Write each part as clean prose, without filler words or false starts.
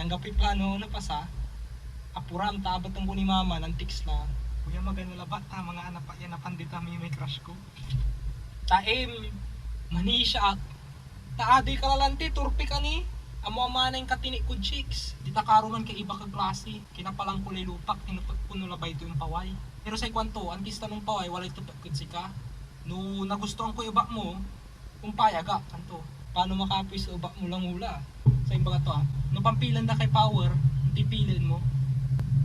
ang gapi plano na pasa. Apuram tabat ng ni mama ng tiks na. Kuya magano labat ta mga anak pa yan napandita may crush ko. Taim mani siya. Taaday ka lalante turpi ka ni. Amo amana yung katini ko chicks. Di ta karuman kay iba ka klase. Kinapalang kulay lupak tinupag puno labay ito yung paway. Pero sa ikwanto, ang kista ng paway walay tupak kud sika. No nagustuhan ko iba mo, kung payaga kanto. Paano makapis sa iba mo lang ula? Sa imbaga to no pampilan na kay power, hindi pilin mo.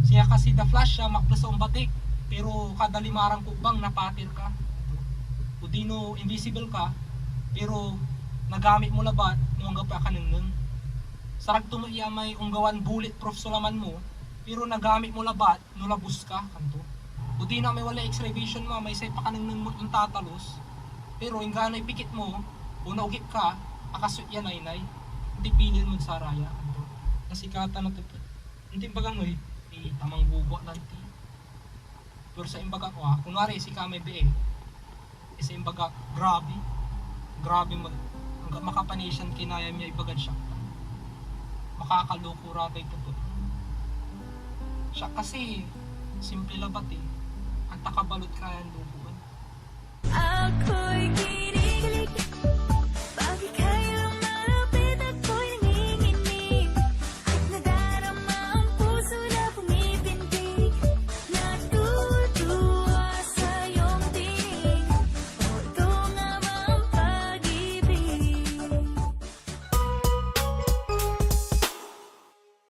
Siya kasi the flash siya maklas sa umbatik. Pero kada limarang kubang napatir ka. O di no invisible ka, pero nagamit mo labat no hanggang pa kanunun. Sarag to mo iya may unggawan bulletproof sulaman mo, pero nagamit mo labat no labus ka kanto. O di na may wala X-ray vision mo, may say pa kanunun mo yung tatalos. Pero ingganay pikit mo, o naugip ka, akasut yan ay hindi pilin mo sa raya kanto. Nasikatan na to. Hindi bagang mo tamang bubo lang ti. Pero sa imbaga ko kunwari si Kamay BE, sa imbaga grabe hanggang makapanisyan kinaya niya ibagad siya. Makakaloko ratay ito po. Siya kasi simple labat ang takabalot kaya ang lukuan. Ako'y